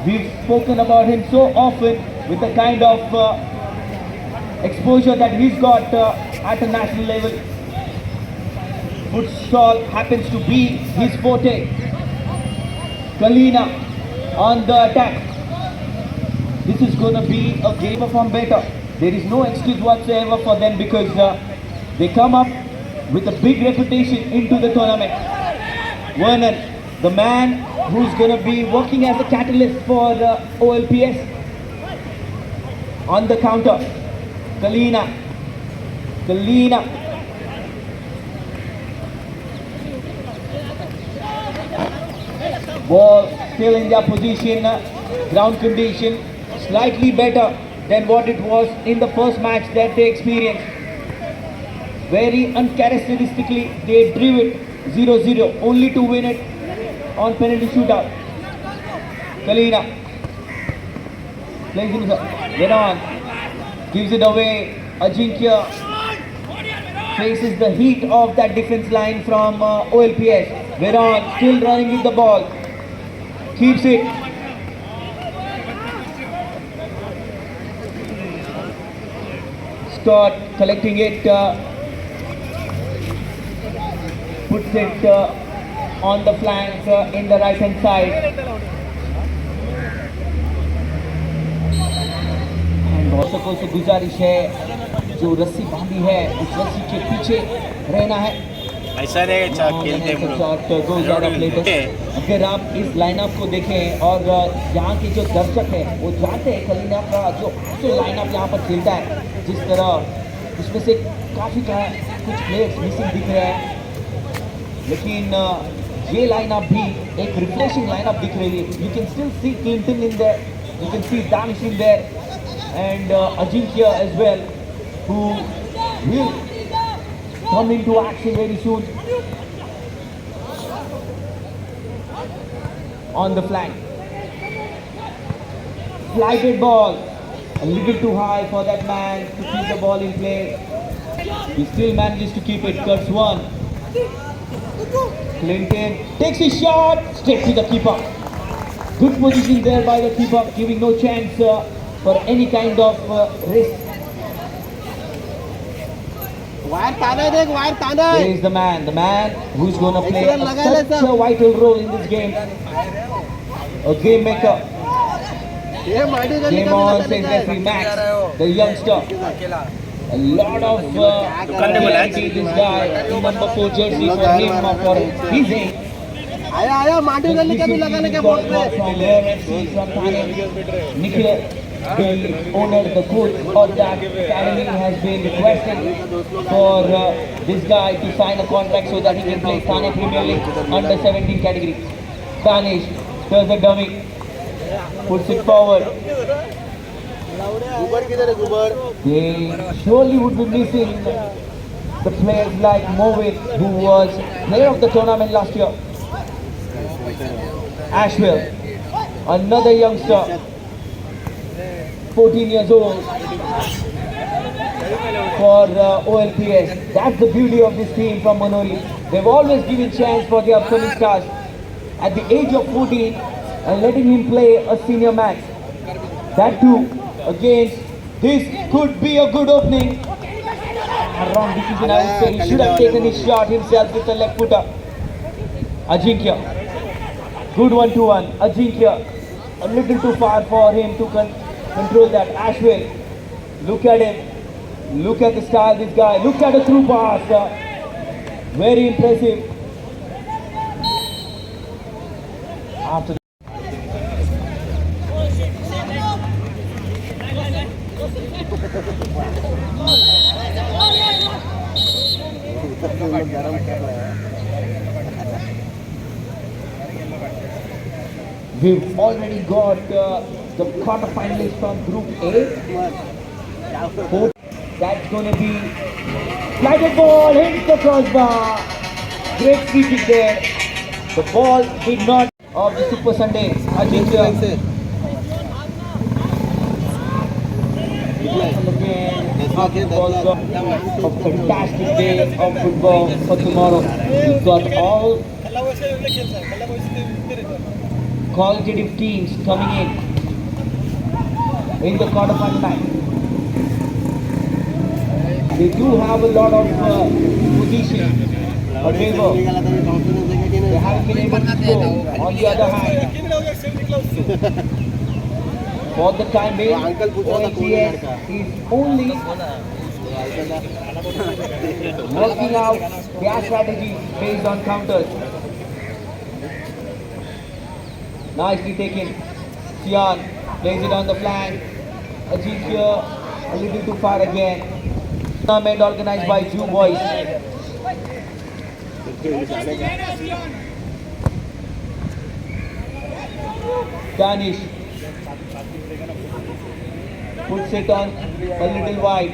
We've spoken about him so often with the kind of exposure that he's got at a national level. Futsal happens to be his forte. Kalina on the attack. This is going to be a game perform better. There is no excuse whatsoever for them because they come up with a big reputation into the tournament. Vernon, the man who's going to be working as a catalyst for OLPS on the counter. Kalina. Ball still in their position, ground condition slightly better than what it was in the first match that they experienced. Very uncharacteristically, they drew it 0-0, only to win it on penalty shootout. Kalina plays in Veron, gives it away. Ajinkya faces the heat of that defense line from OLPS. Veron still running with the ball, keeps it. Scott collecting it, puts it on the flank in the right hand side. And दर्शकों से गुजारिश है जो रस्सी बांधी है उस रस्सी के पीछे रहना है. ऐसा रहेगा खेलते हैं अगर आप इस लाइनअप को देखें और यहाँ के जो दर्शक हैं वो जानते हैं कलीना का जो लाइनअप यहाँ पर खेलता है जिस तरह उसमें से काफ़ी कुछ प्लेयर्स मिसिंग दिख रहे हैं, लेकिन ये लाइनअप भी एक रिफ्रेशिंग लाइनअप दिख रही है. You can still see Clinton in there, you can see Danish in there and Ajinkya as well, who will come into action very soon on the flank. Flighted ball, a little too high for that man to keep the ball in play. He still manages to keep it. Cuts one. Clinton takes his shot straight to the keeper. Good position there by the keeper, giving no chance for any kind of risk. There is the man who's going to play such a vital role in this game. A game maker. Game on, says referee Max, the youngster. A lot of quality this guy in number 4 jersey for him, for his age. Nikhil, the owner, the coach of that academy, has been requested for this guy to sign a contract so that he can play Thane Premier League under 17 category. Danish does the dummy, puts it forward. They surely would be missing the players like Movit, who was player of the tournament last year. Ashwell, another youngster, 14 years old for OLPS. That's the beauty of this team from Manoli. They've always given chance for the upcoming stars at the age of 14 and letting him play a senior match. That too against, this could be a good opening. A wrong decision, I would say. He should have taken his shot himself with the left footer. Ajinkya, good 1-1. Ajinkya, a little too far for him to control that. Ashwell, look at him. Look at the style of this guy. Look at the through pass. Very impressive. After we've already got the quarterfinalists from Group A. That's going to be flighted ball, hits the crossbar. Great free kick there. The ball did not of the Super Sunday. Ajinkya. A fantastic day of football for tomorrow. We've got all qualitative teams coming in the quarterfinal match. They do have a lot of position. However, they haven't been able to score. On the other hand, for the time being, OLPS is only working out their strategy based on counters. Nicely taken. Xian plays it on the flank. Ajit here a little too far again. Tournament organized by Jew Boys. Danish puts it on a little wide.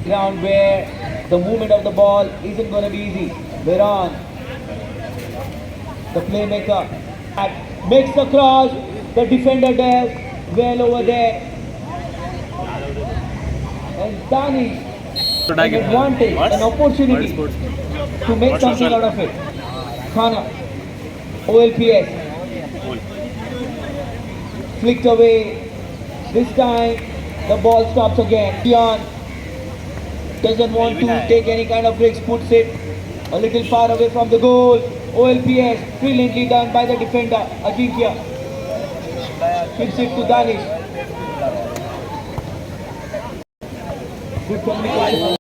Ground where the movement of the ball isn't going to be easy. Veron, the playmaker, makes the cross. The defender there, well over there. And Danish, an advantage, an opportunity to make something out of it. Khana, OLPS, flicked away. This time the ball stops again. Xian doesn't want to take any kind of risks, puts it a little far away from the goal. OLPS, brilliantly done by the defender, Ajinkya. Gives it to Danish. Good communication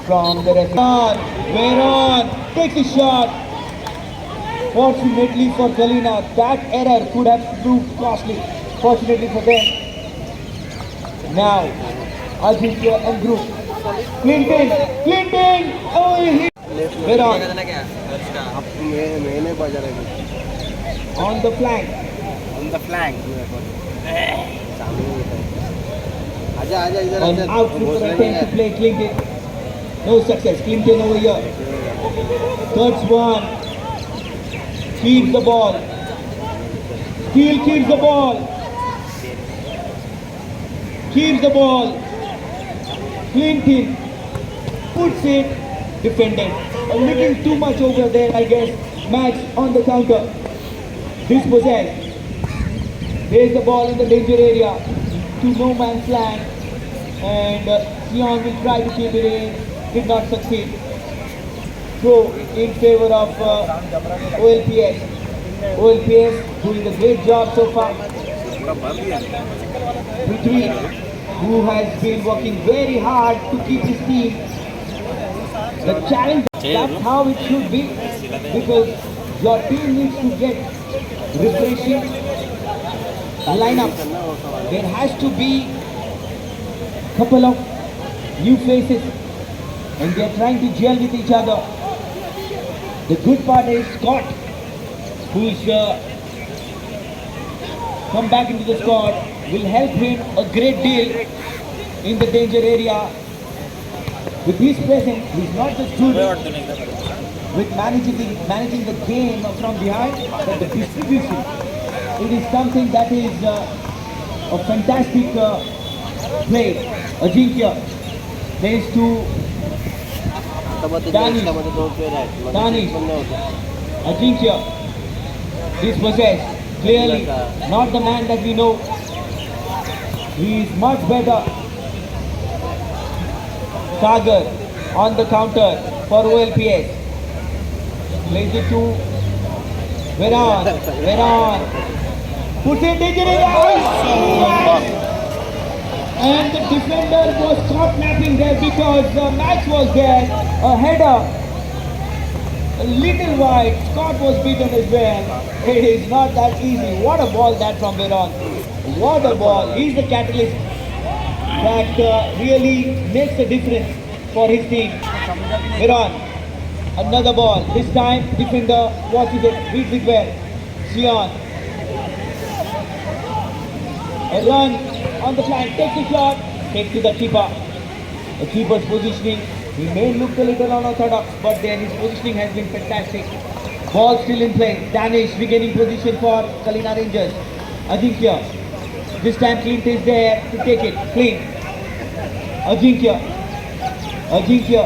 from the referee. Veron takes a shot. Fortunately for Kalina, that error could have proved costly. Fortunately for them. Now, Ajinkya and group. Clinton! Oh, he... Veron. On the flank. An outfielder attempt to play Clinton. No success. Clinton over here. Third one. Keeps the ball. Steele keeps the ball. Clinton puts it. Defended. A little too much over there, I guess. Max on the counter. Dispossessed. There's the ball in the danger area. To no man's land. And Xian will try to keep it in. Did not succeed. Throw in favor of OLPS. OLPS doing a great job so far. Prithvi, who has been working very hard to keep his team. The challenge, that's how it should be, because your team needs to get refreshing lineup. There has to be a couple of new faces and they are trying to gel with each other. The good part is Scott, who's come back into the squad, will help him a great deal in the danger area. With his presence, he's not just good with managing the game from behind, but the distribution. It is something that is a fantastic play. Ajinkya plays to Danish. Ajinkya dispossessed. Clearly not the man that we know. He is much better. Sagar on the counter for OLPS. Plays it to Veron. Puts it in and the defender was caught napping there because Max was there. A header. A little wide. Scott was beaten as well. It is not that easy. What a ball that from Veron. What a ball. He's the catalyst that really makes a difference for his team. Veron, another ball. This time, defender watches it, reads it well. Xian. A run on the flank, takes the shot, takes to the keeper. The keeper's positioning, he may look a little unorthodox, but then his positioning has been fantastic. Ball still in play. Danish regaining position for Kalina Rangers. Ajinkya. This time Clint is there to take it. Clint. Ajinkya. Ajinkya.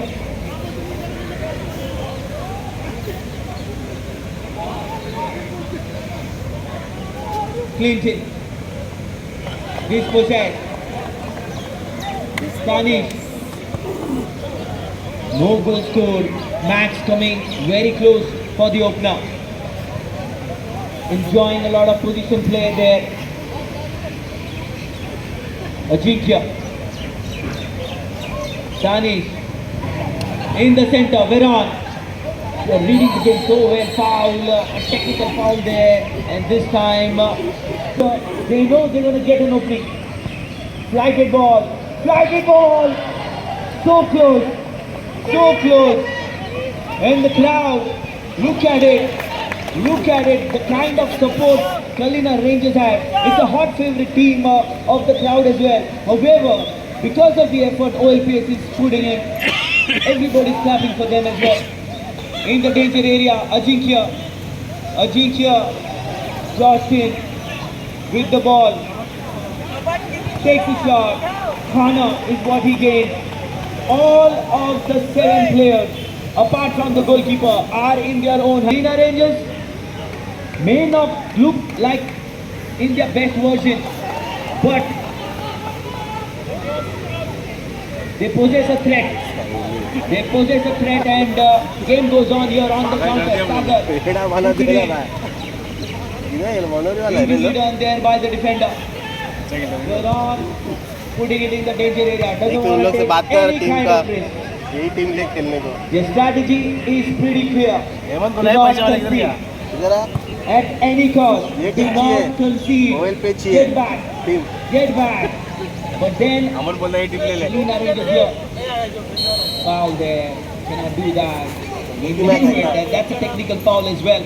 Clinton. This possess. Spanish. No goal scored. Max coming very close for the opener. Enjoying a lot of position play there. Ajinkya. Danish. In the center. Veron. They are reading the game so well. Foul. A technical foul there. And this time they know they're going to get an opening. Flighted ball. Flighted ball. So close. So close. And the crowd, look at it. Look at it. The kind of support Kalina Rangers have. It's a hot favorite team of the crowd as well. However, because of the effort OLPS is putting in, everybody's clapping for them as well. In the danger area, Ajinkya. Ajinkya, Justin with the ball. Takes the shot. Khana is what he gained. All of the 7 players, apart from the goalkeeper, are in their own. Kalina Rangers may not look like in their best version, but they possess a threat. They possess a threat, and game goes on here on the counter. Sagar. Easily done there by the defender. Veron putting it in the danger area. Doesn't want to take any kind of risk. यही team लेके खेलने को The strategy is pretty clear. Hemant को Do नहीं not पैसे वाला किधर concede गया? इधर आ at any cost. ये Do टीम not चाहिए concede. ऑयल पे चाहिए Get back. Team Get back. But then अमन बोल रहा है टीम ले ले Kalina Rangers here. Foul there. Cannot do that. That's a technical foul as well.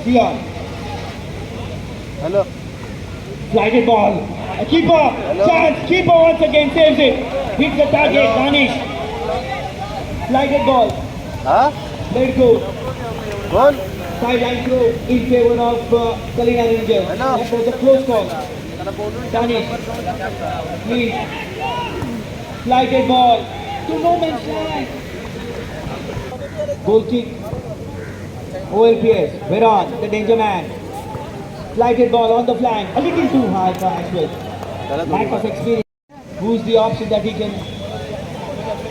Sion. Hello Flighted ball. A keeper. Chance. Keeper once again saves it. Hits the target. Danish. Flighted ball. हाँ Let go. कौन Sideline throw in favor of Kalina Rangers. Hello. That was a close call. Danish. Please. Flighted ball. To no man's land. Goal kick. OLPS. Veron, the danger man. Flighted ball on the flank. A little too high for Maxwell. Lack of experience. Who's the option that he can?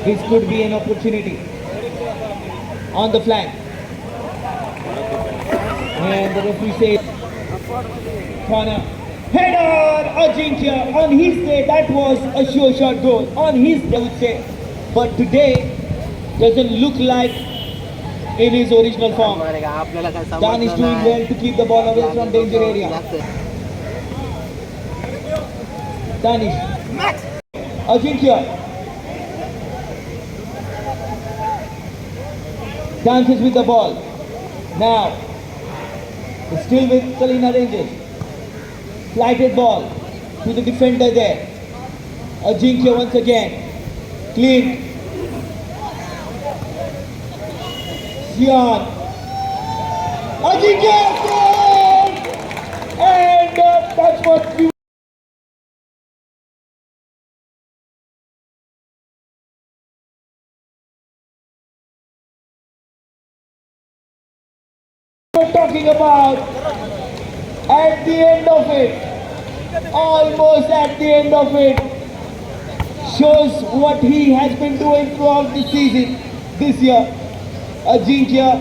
This could be an opportunity. On the flank. And the referee says, corner. Header! Ajinkya on his day, that was a sure shot goal. On his day, I would say. But today, doesn't look like in his original form. Dan is doing well to keep the ball away from danger area. Danish. Ajinkya. Dances with the ball. Now, still with Kalina Rangers. Flighted ball to the defender there. Ajinkya once again. Clean. Sion. Ajinkya scored! And that's what we were talking about. At the end of it, almost at the end of it, shows what he has been doing throughout the season this year. Ajinkya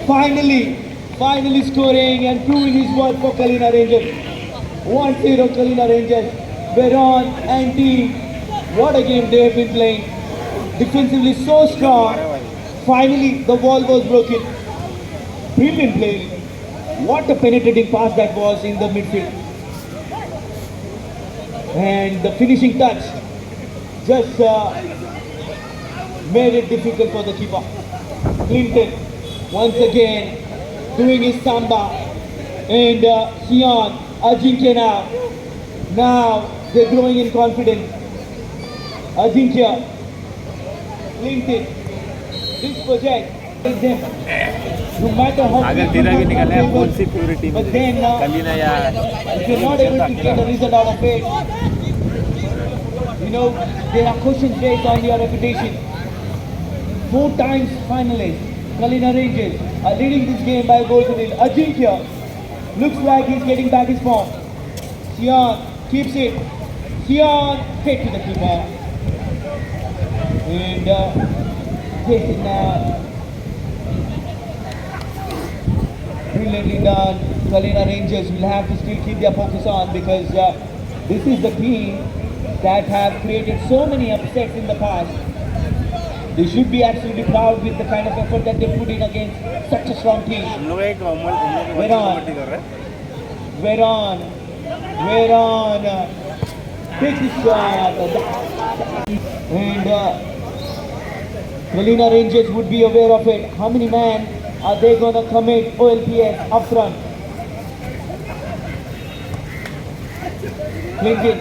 finally scoring and proving his worth for Kalina Rangers. 1-0 Kalina Rangers. Veron and team, what a game they have been playing. Defensively so strong. Finally the wall was broken. Brilliant play. What a penetrating pass that was in the midfield. And the finishing touch just made it difficult for the keeper. Clinton once again doing his samba. And Sion, Ajinkya now they're growing in confidence. Ajinkya, Clinton, this project is them. No matter how अगर difficult तेरा भी निकलना है the कौन सी table, purity but में then Kalina या if you're not able to get a result out of it, know, there are questions based on your reputation. 4 times finalist, Kalina Rangers are leading this game by a goal to nil. Ajinkya looks like he's getting back his form. Sion keeps it. Sion hit to the keeper. And this is now brilliantly done. Kalina Rangers will have to still keep their focus on because this is the team that have created so many upsets in the past. They should be absolutely proud with the kind of effort that they put in against such a strong team. हम लोग एक Amul Where on? Kabaddi कर रहे हैं Where on? Big shot. And Kalina Rangers would be aware of it. How many men are they going to commit OLPS up front? Clinton.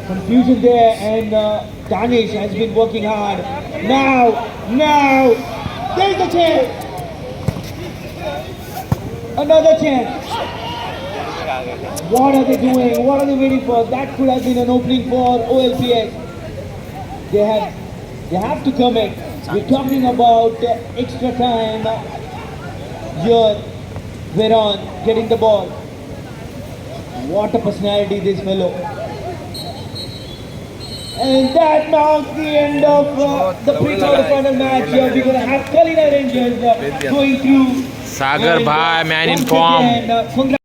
Confusion there, and Danish has been working hard. Now, there's the chance. Another chance. What are they doing? What are they waiting for? That could have been an opening for OLPS. They have to commit. We're talking about extra time here. Veron getting the ball. What a personality, this fellow. And that marks the end of the pre-quarterfinal match. We're going to have Kalina Rangers going through. Sagar bhai, man in Once form. again,